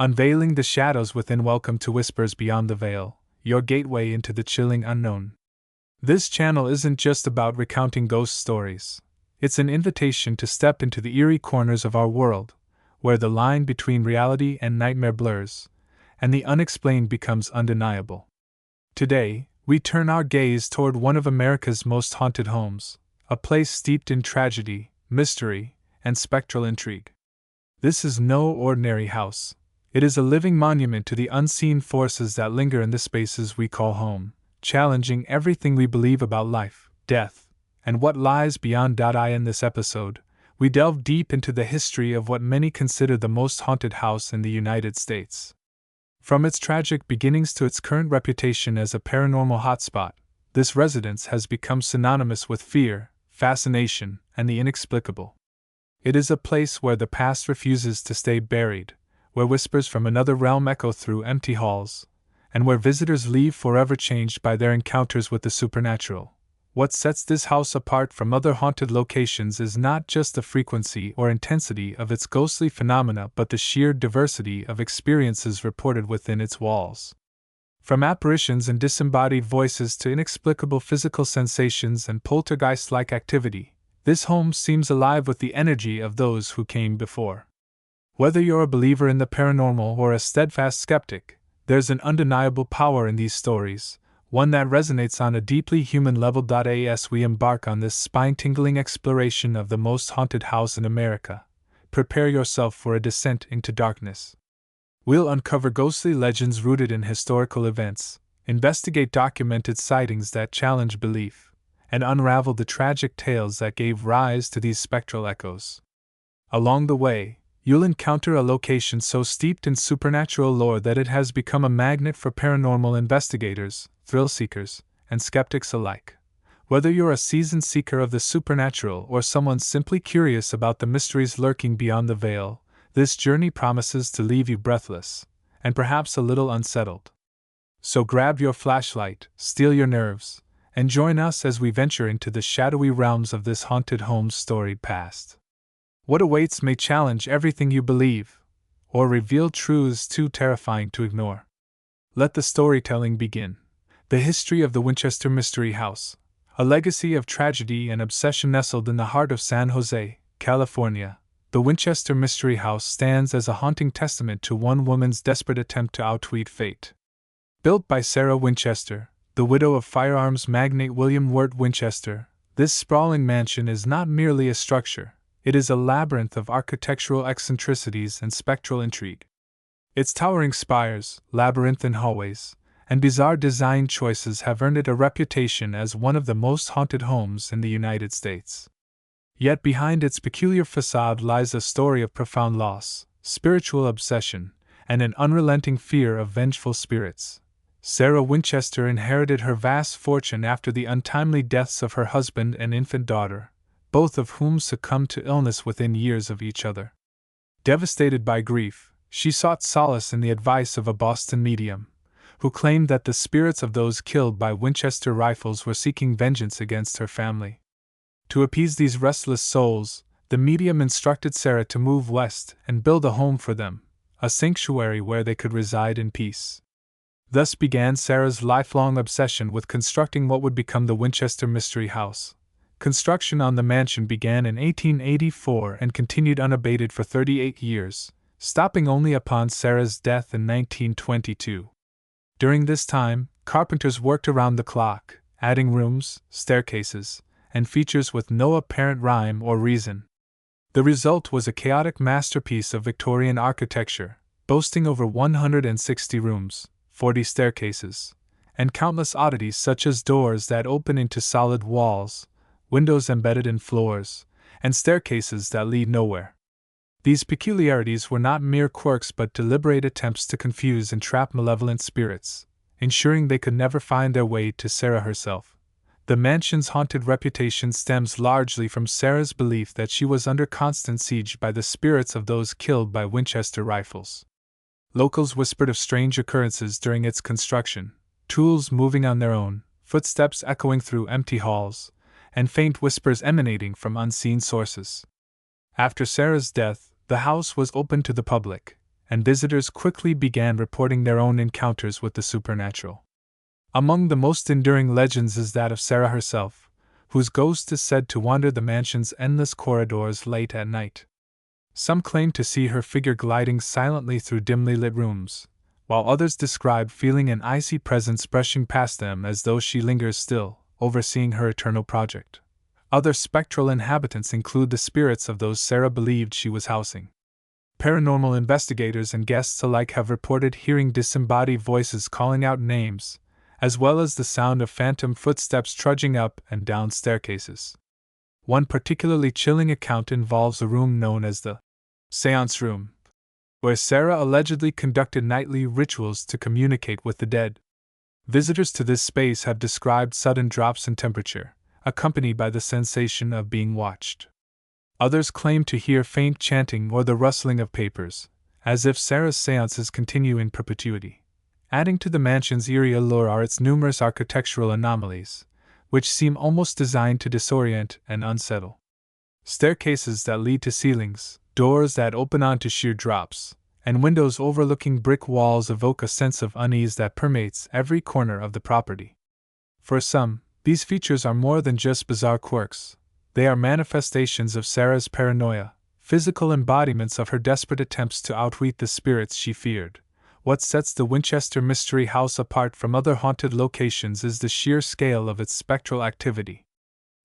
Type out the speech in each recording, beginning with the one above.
Unveiling the shadows within. Welcome to Whispers Beyond the Veil, your gateway into the chilling unknown. This channel isn't just about recounting ghost stories. It's an invitation to step into the eerie corners of our world, where the line between reality and nightmare blurs, and the unexplained becomes undeniable. Today, we turn our gaze toward one of America's most haunted homes, a place steeped in tragedy, mystery, and spectral intrigue. This is no ordinary house. It is a living monument to the unseen forces that linger in the spaces we call home, challenging everything we believe about life, death, and what lies beyond. In this episode, we delve deep into the history of what many consider the most haunted house in the United States. From its tragic beginnings to its current reputation as a paranormal hotspot, this residence has become synonymous with fear, fascination, and the inexplicable. It is a place where the past refuses to stay buried, where whispers from another realm echo through empty halls, and where visitors leave forever changed by their encounters with the supernatural. What sets this house apart from other haunted locations is not just the frequency or intensity of its ghostly phenomena but the sheer diversity of experiences reported within its walls. From apparitions and disembodied voices to inexplicable physical sensations and poltergeist-like activity, this home seems alive with the energy of those who came before. Whether you're a believer in the paranormal or a steadfast skeptic, there's an undeniable power in these stories, one that resonates on a deeply human level. As we embark on this spine-tingling exploration of the most haunted house in America, prepare yourself for a descent into darkness. We'll uncover ghostly legends rooted in historical events, investigate documented sightings that challenge belief, and unravel the tragic tales that gave rise to these spectral echoes. Along the way, you'll encounter a location so steeped in supernatural lore that it has become a magnet for paranormal investigators, thrill seekers, and skeptics alike. Whether you're a seasoned seeker of the supernatural or someone simply curious about the mysteries lurking beyond the veil, this journey promises to leave you breathless, and perhaps a little unsettled. So grab your flashlight, steel your nerves, and join us as we venture into the shadowy realms of this haunted home's storied past. What awaits may challenge everything you believe, or reveal truths too terrifying to ignore. Let the storytelling begin. The history of the Winchester Mystery House, a legacy of tragedy and obsession nestled in the heart of San Jose, California. The Winchester Mystery House stands as a haunting testament to one woman's desperate attempt to outwit fate. Built by Sarah Winchester, the widow of firearms magnate William Wirt Winchester, this sprawling mansion is not merely a structure. It is a labyrinth of architectural eccentricities and spectral intrigue. Its towering spires, labyrinthine hallways, and bizarre design choices have earned it a reputation as one of the most haunted homes in the United States. Yet behind its peculiar facade lies a story of profound loss, spiritual obsession, and an unrelenting fear of vengeful spirits. Sarah Winchester inherited her vast fortune after the untimely deaths of her husband and infant daughter, both of whom succumbed to illness within years of each other. Devastated by grief, she sought solace in the advice of a Boston medium, who claimed that the spirits of those killed by Winchester rifles were seeking vengeance against her family. To appease these restless souls, the medium instructed Sarah to move west and build a home for them, a sanctuary where they could reside in peace. Thus began Sarah's lifelong obsession with constructing what would become the Winchester Mystery House. Construction on the mansion began in 1884 and continued unabated for 38 years, stopping only upon Sarah's death in 1922. During this time, carpenters worked around the clock, adding rooms, staircases, and features with no apparent rhyme or reason. The result was a chaotic masterpiece of Victorian architecture, boasting over 160 rooms, 40 staircases, and countless oddities such as doors that open into solid walls, windows embedded in floors, and staircases that lead nowhere. These peculiarities were not mere quirks but deliberate attempts to confuse and trap malevolent spirits, ensuring they could never find their way to Sarah herself. The mansion's haunted reputation stems largely from Sarah's belief that she was under constant siege by the spirits of those killed by Winchester rifles. Locals whispered of strange occurrences during its construction, tools moving on their own, footsteps echoing through empty halls, and faint whispers emanating from unseen sources. After Sarah's death, the house was opened to the public, and visitors quickly began reporting their own encounters with the supernatural. Among the most enduring legends is that of Sarah herself, whose ghost is said to wander the mansion's endless corridors late at night. Some claim to see her figure gliding silently through dimly lit rooms, while others describe feeling an icy presence brushing past them as though she lingers still, overseeing her eternal project. Other spectral inhabitants include the spirits of those Sarah believed she was housing. Paranormal investigators and guests alike have reported hearing disembodied voices calling out names, as well as the sound of phantom footsteps trudging up and down staircases. One particularly chilling account involves a room known as the Seance Room, where Sarah allegedly conducted nightly rituals to communicate with the dead. Visitors to this space have described sudden drops in temperature, accompanied by the sensation of being watched. Others claim to hear faint chanting or the rustling of papers, as if Sarah's seances continue in perpetuity. Adding to the mansion's eerie allure are its numerous architectural anomalies, which seem almost designed to disorient and unsettle. Staircases that lead to ceilings, doors that open onto sheer drops, and windows overlooking brick walls evoke a sense of unease that permeates every corner of the property. For some, these features are more than just bizarre quirks. They are manifestations of Sarah's paranoia, physical embodiments of her desperate attempts to outwit the spirits she feared. What sets the Winchester Mystery House apart from other haunted locations is the sheer scale of its spectral activity.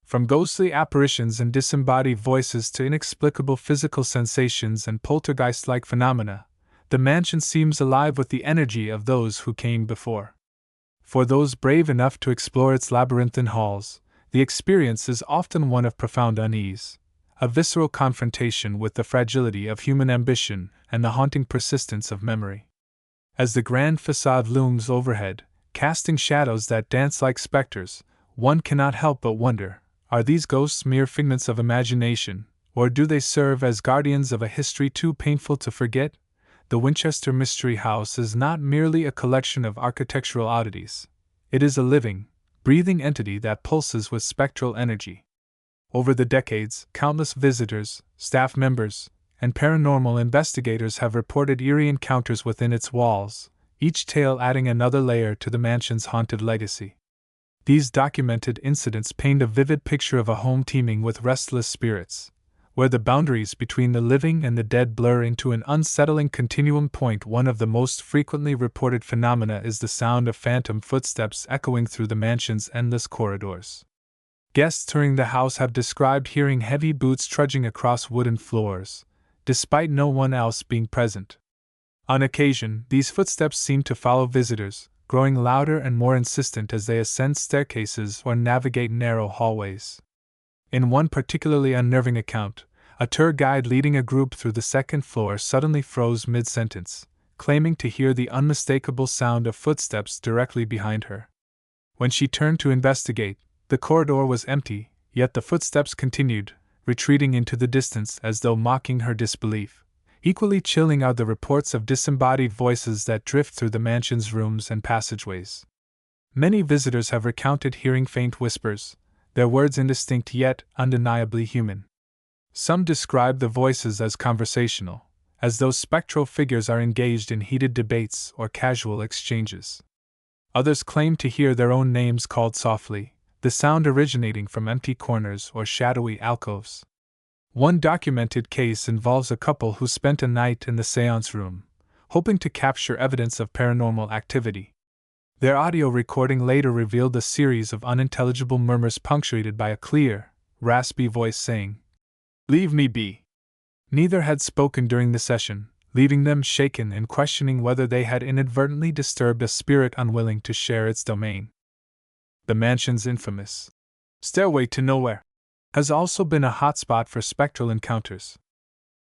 From ghostly apparitions and disembodied voices to inexplicable physical sensations and poltergeist-like phenomena, the mansion seems alive with the energy of those who came before. For those brave enough to explore its labyrinthine halls, the experience is often one of profound unease, a visceral confrontation with the fragility of human ambition and the haunting persistence of memory. As the grand facade looms overhead, casting shadows that dance like specters, one cannot help but wonder, are these ghosts mere figments of imagination, or do they serve as guardians of a history too painful to forget? The Winchester Mystery House is not merely a collection of architectural oddities. It is a living, breathing entity that pulses with spectral energy. Over the decades, countless visitors, staff members, and paranormal investigators have reported eerie encounters within its walls, each tale adding another layer to the mansion's haunted legacy. These documented incidents paint a vivid picture of a home teeming with restless spirits, where the boundaries between the living and the dead blur into an unsettling continuum. One of the most frequently reported phenomena is the sound of phantom footsteps echoing through the mansion's endless corridors. Guests touring the house have described hearing heavy boots trudging across wooden floors, despite no one else being present. On occasion, these footsteps seem to follow visitors, growing louder and more insistent as they ascend staircases or navigate narrow hallways. In one particularly unnerving account, a tour guide leading a group through the second floor suddenly froze mid-sentence, claiming to hear the unmistakable sound of footsteps directly behind her. When she turned to investigate, the corridor was empty, yet the footsteps continued, retreating into the distance as though mocking her disbelief. Equally chilling are the reports of disembodied voices that drift through the mansion's rooms and passageways. Many visitors have recounted hearing faint whispers, their words indistinct yet undeniably human. Some describe the voices as conversational, as though spectral figures are engaged in heated debates or casual exchanges. Others claim to hear their own names called softly, the sound originating from empty corners or shadowy alcoves. One documented case involves a couple who spent a night in the seance room, hoping to capture evidence of paranormal activity. Their audio recording later revealed a series of unintelligible murmurs punctuated by a clear, raspy voice saying, "Leave me be." Neither had spoken during the session, leaving them shaken and questioning whether they had inadvertently disturbed a spirit unwilling to share its domain. The mansion's infamous Stairway to Nowhere has also been a hotspot for spectral encounters.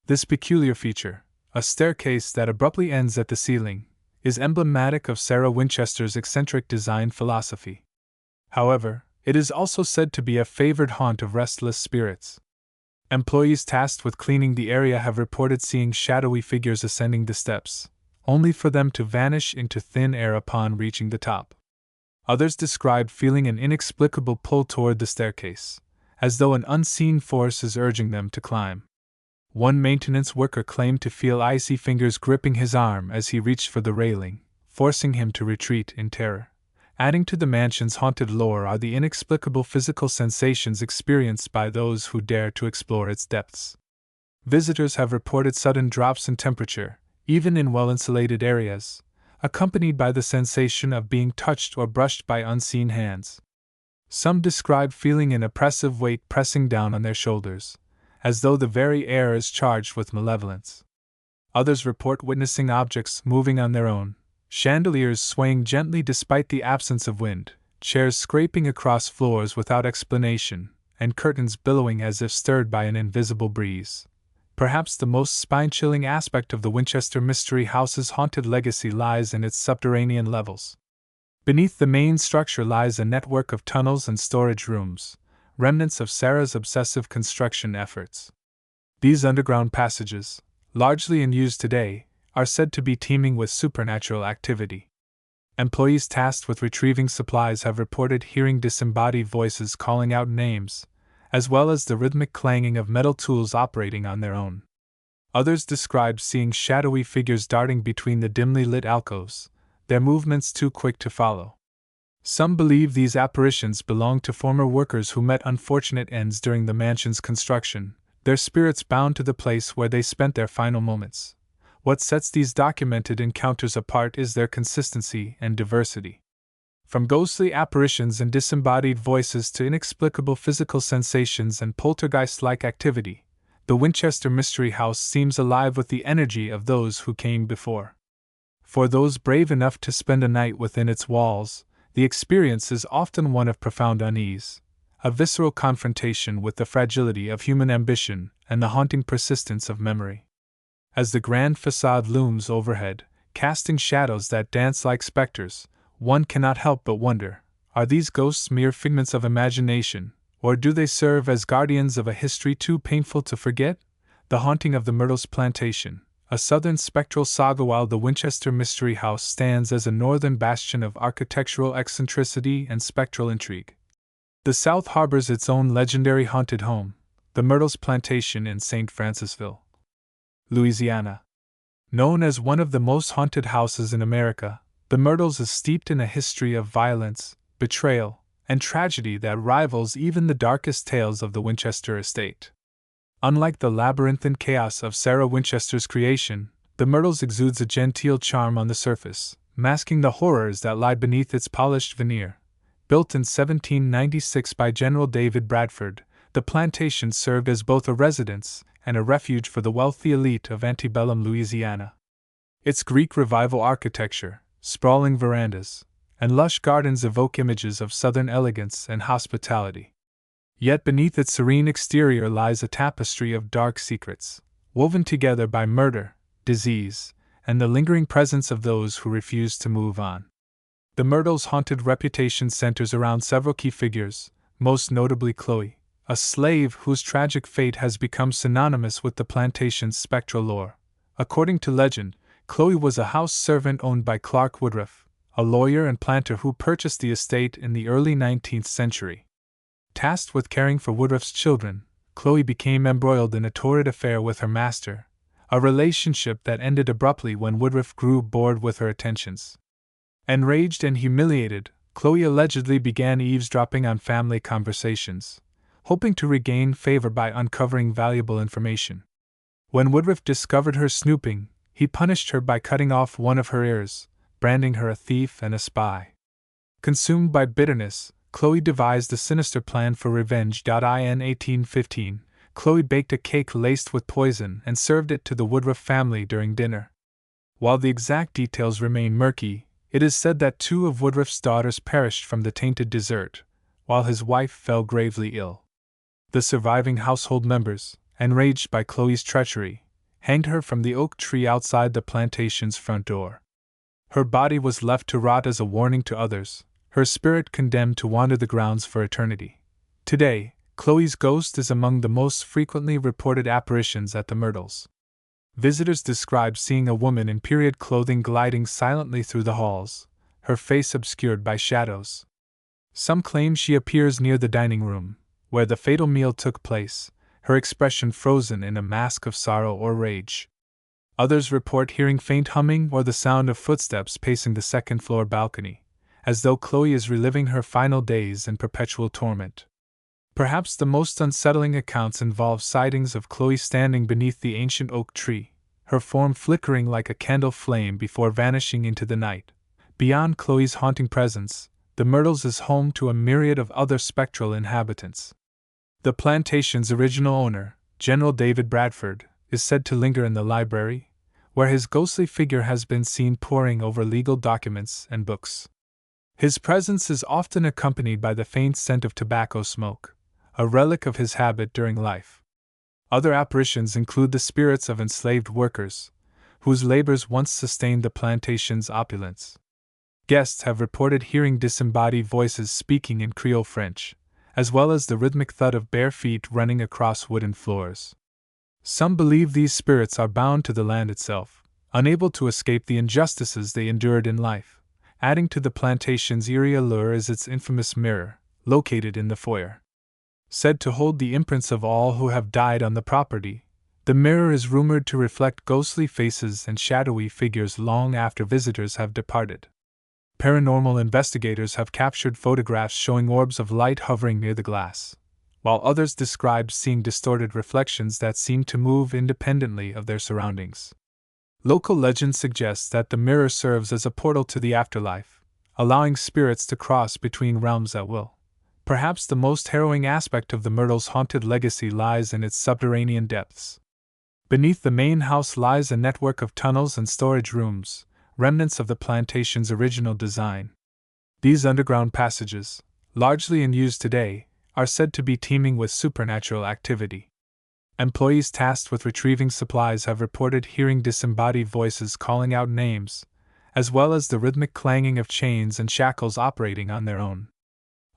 This peculiar feature, a staircase that abruptly ends at the ceiling, is emblematic of Sarah Winchester's eccentric design philosophy. However, it is also said to be a favored haunt of restless spirits. Employees tasked with cleaning the area have reported seeing shadowy figures ascending the steps, only for them to vanish into thin air upon reaching the top. Others described feeling an inexplicable pull toward the staircase, as though an unseen force is urging them to climb. One maintenance worker claimed to feel icy fingers gripping his arm as he reached for the railing, forcing him to retreat in terror. Adding to the mansion's haunted lore are the inexplicable physical sensations experienced by those who dare to explore its depths. Visitors have reported sudden drops in temperature, even in well-insulated areas, accompanied by the sensation of being touched or brushed by unseen hands. Some describe feeling an oppressive weight pressing down on their shoulders, as though the very air is charged with malevolence. Others report witnessing objects moving on their own, chandeliers swaying gently despite the absence of wind, chairs scraping across floors without explanation, and curtains billowing as if stirred by an invisible breeze. Perhaps the most spine-chilling aspect of the Winchester Mystery House's haunted legacy lies in its subterranean levels. Beneath the main structure lies a network of tunnels and storage rooms, remnants of Sarah's obsessive construction efforts. These underground passages, largely in use today, are said to be teeming with supernatural activity. Employees tasked with retrieving supplies have reported hearing disembodied voices calling out names, as well as the rhythmic clanging of metal tools operating on their own. Others described seeing shadowy figures darting between the dimly lit alcoves, their movements too quick to follow. Some believe these apparitions belong to former workers who met unfortunate ends during the mansion's construction, their spirits bound to the place where they spent their final moments. What sets these documented encounters apart is their consistency and diversity. From ghostly apparitions and disembodied voices to inexplicable physical sensations and poltergeist-like activity, the Winchester Mystery House seems alive with the energy of those who came before. For those brave enough to spend a night within its walls, the experience is often one of profound unease, a visceral confrontation with the fragility of human ambition and the haunting persistence of memory. As the grand facade looms overhead, casting shadows that dance like specters, one cannot help but wonder, are these ghosts mere figments of imagination, or do they serve as guardians of a history too painful to forget? The Haunting of the Myrtles Plantation, a southern spectral saga. While the Winchester Mystery House stands as a northern bastion of architectural eccentricity and spectral intrigue, the South harbors its own legendary haunted home, the Myrtles Plantation in St. Francisville, Louisiana. Known as one of the most haunted houses in America, the Myrtles is steeped in a history of violence, betrayal, and tragedy that rivals even the darkest tales of the Winchester estate. Unlike the labyrinthine chaos of Sarah Winchester's creation, the Myrtles exudes a genteel charm on the surface, masking the horrors that lie beneath its polished veneer. Built in 1796 by General David Bradford, the plantation served as both a residence and a refuge for the wealthy elite of antebellum Louisiana. Its Greek Revival architecture, sprawling verandas, and lush gardens evoke images of southern elegance and hospitality. Yet beneath its serene exterior lies a tapestry of dark secrets, woven together by murder, disease, and the lingering presence of those who refuse to move on. The Myrtles' haunted reputation centers around several key figures, most notably Chloe, a slave whose tragic fate has become synonymous with the plantation's spectral lore. According to legend, Chloe was a house servant owned by Clark Woodruff, a lawyer and planter who purchased the estate in the early 19th century. Tasked with caring for Woodruff's children, Chloe became embroiled in a torrid affair with her master, a relationship that ended abruptly when Woodruff grew bored with her attentions. Enraged and humiliated, Chloe allegedly began eavesdropping on family conversations, hoping to regain favor by uncovering valuable information. When Woodruff discovered her snooping, he punished her by cutting off one of her ears, branding her a thief and a spy. Consumed by bitterness, Chloe devised a sinister plan for revenge. In 1815, Chloe baked a cake laced with poison and served it to the Woodruff family during dinner. While the exact details remain murky, it is said that 2 of Woodruff's daughters perished from the tainted dessert, while his wife fell gravely ill. The surviving household members, enraged by Chloe's treachery, hanged her from the oak tree outside the plantation's front door. Her body was left to rot as a warning to others, her spirit condemned to wander the grounds for eternity. Today, Chloe's ghost is among the most frequently reported apparitions at the Myrtles. Visitors describe seeing a woman in period clothing gliding silently through the halls, her face obscured by shadows. Some claim she appears near the dining room, where the fatal meal took place, her expression frozen in a mask of sorrow or rage. Others report hearing faint humming or the sound of footsteps pacing the second-floor balcony, as though Chloe is reliving her final days in perpetual torment. Perhaps the most unsettling accounts involve sightings of Chloe standing beneath the ancient oak tree, her form flickering like a candle flame before vanishing into the night. Beyond Chloe's haunting presence, the Myrtles is home to a myriad of other spectral inhabitants. The plantation's original owner, General David Bradford, is said to linger in the library, where his ghostly figure has been seen poring over legal documents and books. His presence is often accompanied by the faint scent of tobacco smoke, a relic of his habit during life. Other apparitions include the spirits of enslaved workers, whose labors once sustained the plantation's opulence. Guests have reported hearing disembodied voices speaking in Creole French, as well as the rhythmic thud of bare feet running across wooden floors. Some believe these spirits are bound to the land itself, unable to escape the injustices they endured in life. Adding to the plantation's eerie allure is its infamous mirror, located in the foyer. Said to hold the imprints of all who have died on the property, the mirror is rumored to reflect ghostly faces and shadowy figures long after visitors have departed. Paranormal investigators have captured photographs showing orbs of light hovering near the glass, while others described seeing distorted reflections that seem to move independently of their surroundings. Local legend suggests that the mirror serves as a portal to the afterlife, allowing spirits to cross between realms at will. Perhaps the most harrowing aspect of the Myrtles' haunted legacy lies in its subterranean depths. Beneath the main house lies a network of tunnels and storage rooms, remnants of the plantation's original design. These underground passages, largely in use today, are said to be teeming with supernatural activity. Employees tasked with retrieving supplies have reported hearing disembodied voices calling out names, as well as the rhythmic clanging of chains and shackles operating on their own.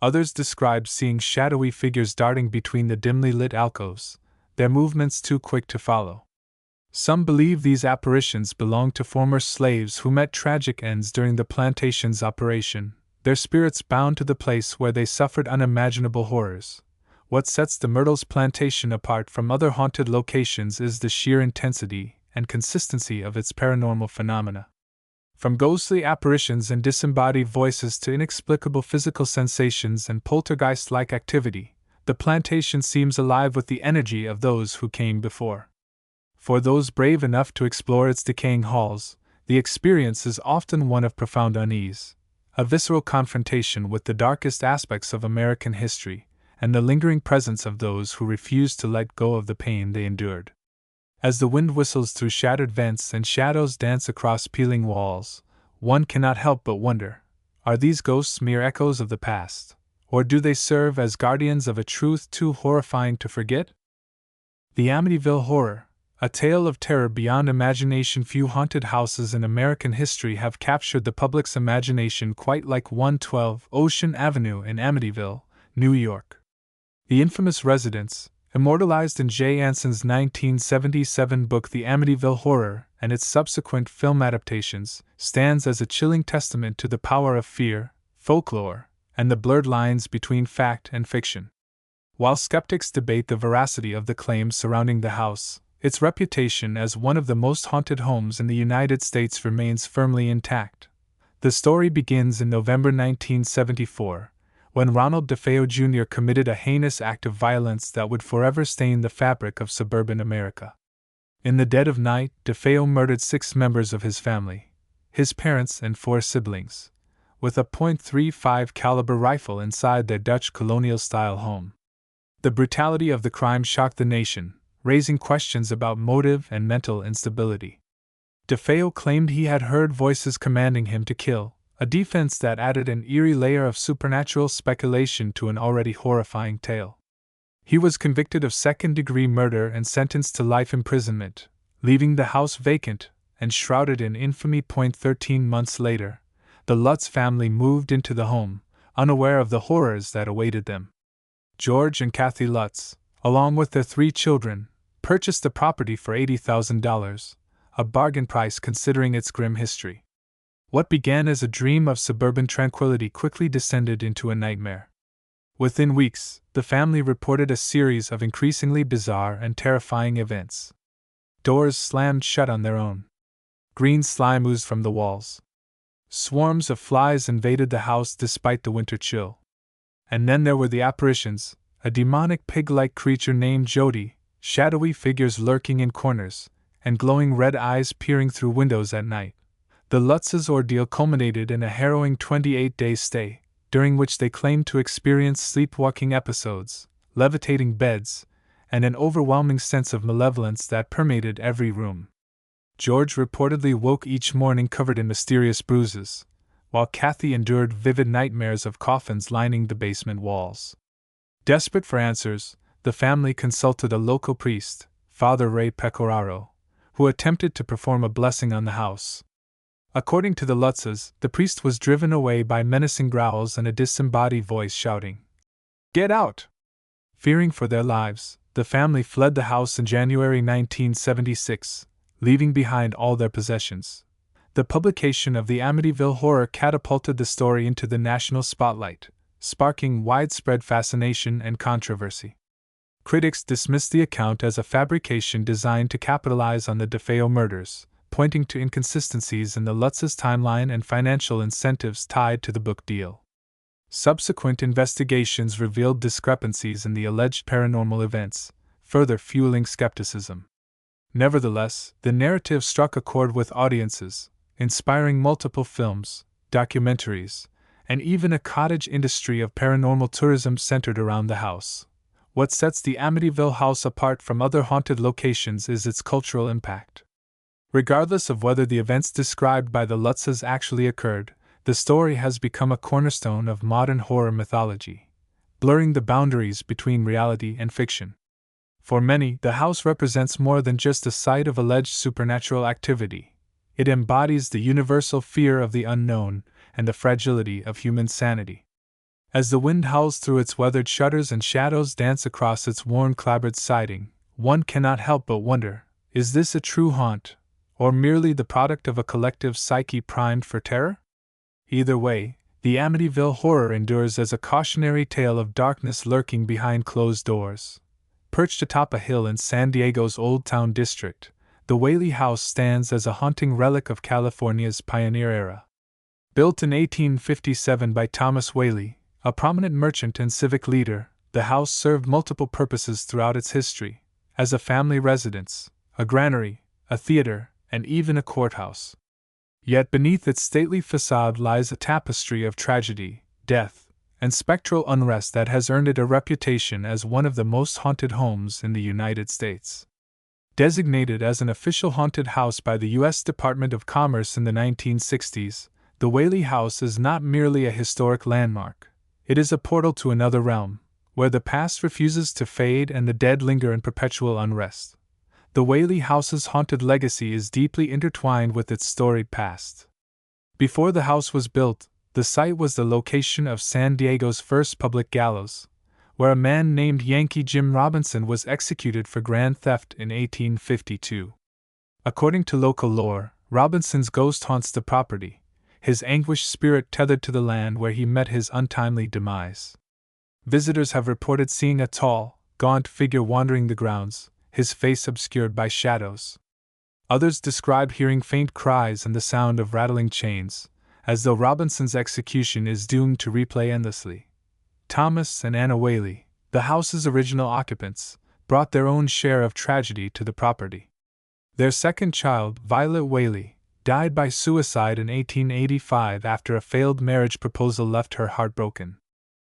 Others describe seeing shadowy figures darting between the dimly lit alcoves, their movements too quick to follow. Some believe these apparitions belong to former slaves who met tragic ends during the plantation's operation, their spirits bound to the place where they suffered unimaginable horrors. What sets the Myrtles plantation apart from other haunted locations is the sheer intensity and consistency of its paranormal phenomena. From ghostly apparitions and disembodied voices to inexplicable physical sensations and poltergeist-like activity, the plantation seems alive with the energy of those who came before. For those brave enough to explore its decaying halls, the experience is often one of profound unease, a visceral confrontation with the darkest aspects of American history, and the lingering presence of those who refuse to let go of the pain they endured. As the wind whistles through shattered vents and shadows dance across peeling walls, one cannot help but wonder, are these ghosts mere echoes of the past, or do they serve as guardians of a truth too horrifying to forget? The Amityville Horror, a tale of terror beyond imagination. Few haunted houses in American history have captured the public's imagination quite like 112 Ocean Avenue in Amityville, New York. The infamous residence, immortalized in Jay Anson's 1977 book The Amityville Horror and its subsequent film adaptations, stands as a chilling testament to the power of fear, folklore, and the blurred lines between fact and fiction. While skeptics debate the veracity of the claims surrounding the house, its reputation as one of the most haunted homes in the United States remains firmly intact. The story begins in November 1974, when Ronald DeFeo Jr. committed a heinous act of violence that would forever stain the fabric of suburban America. In the dead of night, DeFeo murdered 6 members of his family, his parents and 4 siblings, with a .35 caliber rifle inside their Dutch colonial-style home. The brutality of the crime shocked the nation, raising questions about motive and mental instability. DeFeo claimed he had heard voices commanding him to kill, a defense that added an eerie layer of supernatural speculation to an already horrifying tale. He was convicted of second-degree murder and sentenced to life imprisonment, leaving the house vacant and shrouded in infamy. 13 months later, the Lutz family moved into the home, unaware of the horrors that awaited them. George and Kathy Lutz, along with their 3 children, purchased the property for $80,000, a bargain price considering its grim history. What began as a dream of suburban tranquility quickly descended into a nightmare. Within weeks, the family reported a series of increasingly bizarre and terrifying events. Doors slammed shut on their own. Green slime oozed from the walls. Swarms of flies invaded the house despite the winter chill. And then there were the apparitions, a demonic pig-like creature named Jody, shadowy figures lurking in corners, and glowing red eyes peering through windows at night. The Lutz's ordeal culminated in a harrowing 28-day stay, during which they claimed to experience sleepwalking episodes, levitating beds, and an overwhelming sense of malevolence that permeated every room. George reportedly woke each morning covered in mysterious bruises, while Kathy endured vivid nightmares of coffins lining the basement walls. Desperate for answers, the family consulted a local priest, Father Ray Pecoraro, who attempted to perform a blessing on the house. According to the Lutzes, the priest was driven away by menacing growls and a disembodied voice shouting, "Get out!" Fearing for their lives, the family fled the house in January 1976, leaving behind all their possessions. The publication of the Amityville Horror catapulted the story into the national spotlight, sparking widespread fascination and controversy. Critics dismissed the account as a fabrication designed to capitalize on the DeFeo murders, pointing to inconsistencies in the Lutz's timeline and financial incentives tied to the book deal. Subsequent investigations revealed discrepancies in the alleged paranormal events, further fueling skepticism. Nevertheless, the narrative struck a chord with audiences, inspiring multiple films, documentaries, and even a cottage industry of paranormal tourism centered around the house. What sets the Amityville house apart from other haunted locations is its cultural impact. Regardless of whether the events described by the Lutzes actually occurred, the story has become a cornerstone of modern horror mythology, blurring the boundaries between reality and fiction. For many, the house represents more than just a site of alleged supernatural activity. It embodies the universal fear of the unknown and the fragility of human sanity. As the wind howls through its weathered shutters and shadows dance across its worn clapboard siding, one cannot help but wonder, is this a true haunt, or merely the product of a collective psyche primed for terror? Either way, the Amityville Horror endures as a cautionary tale of darkness lurking behind closed doors. Perched atop a hill in San Diego's Old Town district, the Whaley House stands as a haunting relic of California's pioneer era. Built in 1857 by Thomas Whaley, a prominent merchant and civic leader, the house served multiple purposes throughout its history, as a family residence, a granary, a theater, and even a courthouse. Yet beneath its stately facade lies a tapestry of tragedy, death, and spectral unrest that has earned it a reputation as one of the most haunted homes in the United States. Designated as an official haunted house by the U.S. Department of Commerce in the 1960s, the Whaley House is not merely a historic landmark. It is a portal to another realm, where the past refuses to fade and the dead linger in perpetual unrest. The Whaley House's haunted legacy is deeply intertwined with its storied past. Before the house was built, the site was the location of San Diego's first public gallows, where a man named Yankee Jim Robinson was executed for grand theft in 1852. According to local lore, Robinson's ghost haunts the property, his anguished spirit tethered to the land where he met his untimely demise. Visitors have reported seeing a tall, gaunt figure wandering the grounds, his face obscured by shadows. Others describe hearing faint cries and the sound of rattling chains, as though Robinson's execution is doomed to replay endlessly. Thomas and Anna Whaley, the house's original occupants, brought their own share of tragedy to the property. Their second child, Violet Whaley, died by suicide in 1885 after a failed marriage proposal left her heartbroken.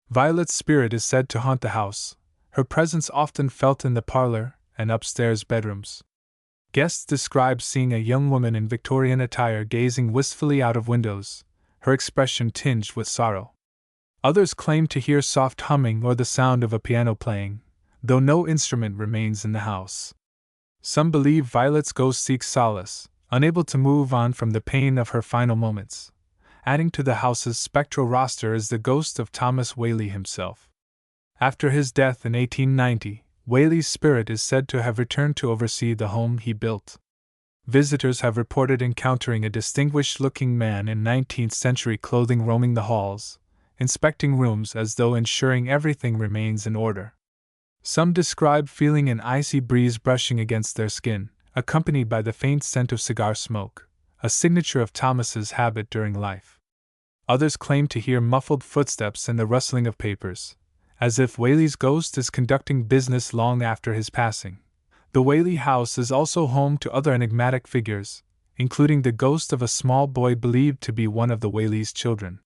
Violet's spirit is said to haunt the house, her presence often felt in the parlor and upstairs bedrooms. Guests describe seeing a young woman in Victorian attire gazing wistfully out of windows, her expression tinged with sorrow. Others claim to hear soft humming or the sound of a piano playing, though no instrument remains in the house. Some believe Violet's ghost seeks solace, unable to move on from the pain of her final moments. Adding to the house's spectral roster is the ghost of Thomas Whaley himself. After his death in 1890, Whaley's spirit is said to have returned to oversee the home he built. Visitors have reported encountering a distinguished-looking man in 19th-century clothing roaming the halls, inspecting rooms as though ensuring everything remains in order. Some describe feeling an icy breeze brushing against their skin, accompanied by the faint scent of cigar smoke, a signature of Thomas's habit during life. Others claim to hear muffled footsteps and the rustling of papers, as if Whaley's ghost is conducting business long after his passing. The Whaley house is also home to other enigmatic figures, including the ghost of a small boy believed to be one of the Whaley's children.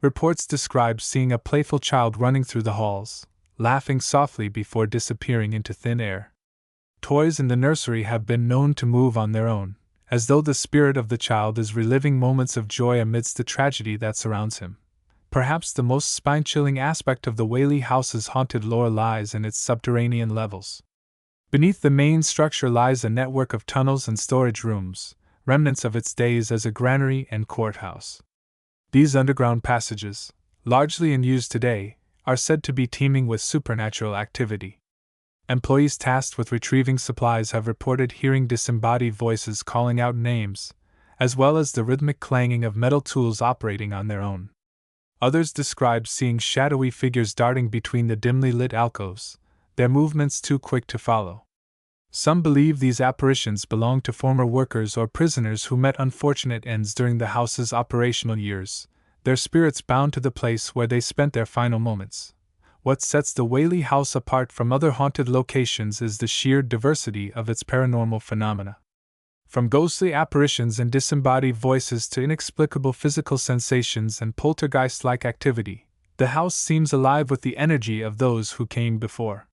Reports describe seeing a playful child running through the halls, laughing softly before disappearing into thin air. Toys in the nursery have been known to move on their own, as though the spirit of the child is reliving moments of joy amidst the tragedy that surrounds him. Perhaps the most spine-chilling aspect of the Whaley house's haunted lore lies in its subterranean levels. Beneath the main structure lies a network of tunnels and storage rooms, remnants of its days as a granary and courthouse. These underground passages, largely in use today, are said to be teeming with supernatural activity. Employees tasked with retrieving supplies have reported hearing disembodied voices calling out names, as well as the rhythmic clanging of metal tools operating on their own. Others describe seeing shadowy figures darting between the dimly lit alcoves, their movements too quick to follow. Some believe these apparitions belong to former workers or prisoners who met unfortunate ends during the house's operational years, their spirits bound to the place where they spent their final moments. What sets the Whaley house apart from other haunted locations is the sheer diversity of its paranormal phenomena. From ghostly apparitions and disembodied voices to inexplicable physical sensations and poltergeist-like activity, the house seems alive with the energy of those who came before.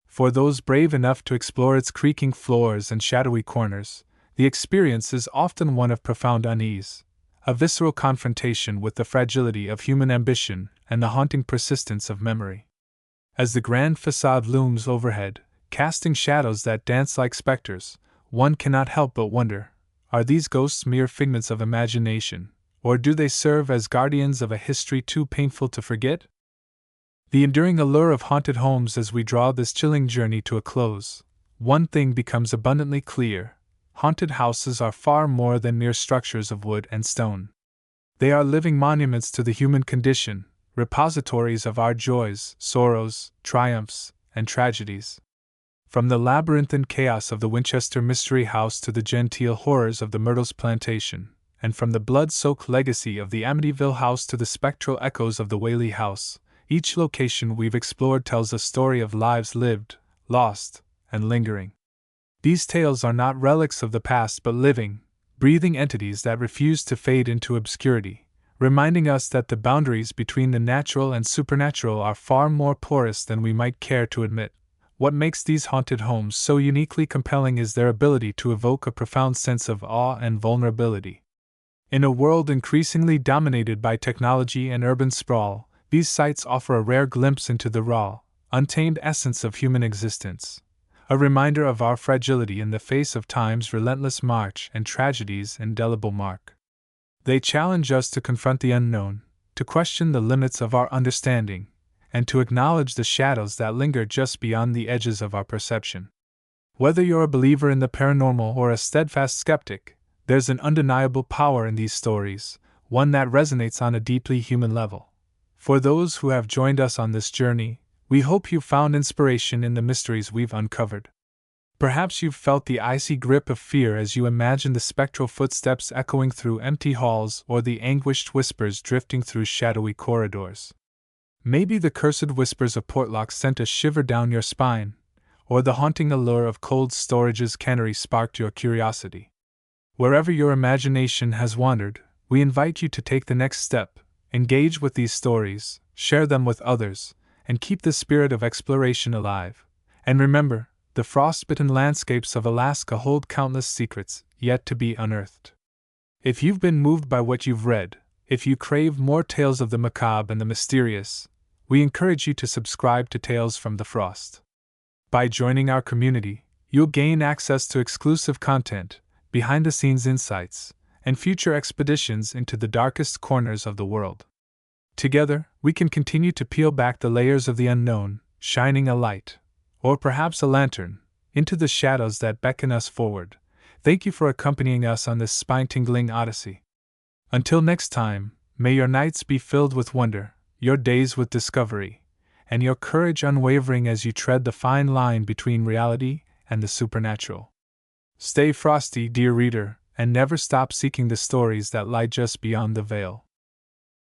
For those brave enough to explore its creaking floors and shadowy corners, the experience is often one of profound unease, a visceral confrontation with the fragility of human ambition and the haunting persistence of memory. As the grand facade looms overhead, casting shadows that dance like specters, one cannot help but wonder, are these ghosts mere figments of imagination, or do they serve as guardians of a history too painful to forget? The enduring allure of haunted homes. As we draw this chilling journey to a close, one thing becomes abundantly clear: haunted houses are far more than mere structures of wood and stone. They are living monuments to the human condition, repositories of our joys, sorrows, triumphs, and tragedies. From the labyrinthine chaos of the Winchester Mystery House to the genteel horrors of the Myrtles Plantation, and from the blood-soaked legacy of the Amityville House to the spectral echoes of the Whaley House, each location we've explored tells a story of lives lived, lost, and lingering. These tales are not relics of the past but living, breathing entities that refuse to fade into obscurity, reminding us that the boundaries between the natural and supernatural are far more porous than we might care to admit. What makes these haunted homes so uniquely compelling is their ability to evoke a profound sense of awe and vulnerability. In a world increasingly dominated by technology and urban sprawl, these sites offer a rare glimpse into the raw, untamed essence of human existence, a reminder of our fragility in the face of time's relentless march and tragedy's indelible mark. They challenge us to confront the unknown, to question the limits of our understanding, and to acknowledge the shadows that linger just beyond the edges of our perception. Whether you're a believer in the paranormal or a steadfast skeptic, there's an undeniable power in these stories, one that resonates on a deeply human level. For those who have joined us on this journey, we hope you've found inspiration in the mysteries we've uncovered. Perhaps you've felt the icy grip of fear as you imagine the spectral footsteps echoing through empty halls or the anguished whispers drifting through shadowy corridors. Maybe the cursed whispers of Portlock sent a shiver down your spine, or the haunting allure of Cold Storage's cannery sparked your curiosity. Wherever your imagination has wandered, we invite you to take the next step. Engage with these stories, share them with others, and keep the spirit of exploration alive. And remember, the frostbitten landscapes of Alaska hold countless secrets yet to be unearthed. If you've been moved by what you've read, if you crave more tales of the macabre and the mysterious, we encourage you to subscribe to Tales from the Frost. By joining our community, you'll gain access to exclusive content, behind-the-scenes insights, and future expeditions into the darkest corners of the world. Together, we can continue to peel back the layers of the unknown, shining a light, or perhaps a lantern, into the shadows that beckon us forward. Thank you for accompanying us on this spine-tingling odyssey. Until next time, may your nights be filled with wonder, your days with discovery, and your courage unwavering as you tread the fine line between reality and the supernatural. Stay frosty, dear reader, and never stop seeking the stories that lie just beyond the veil.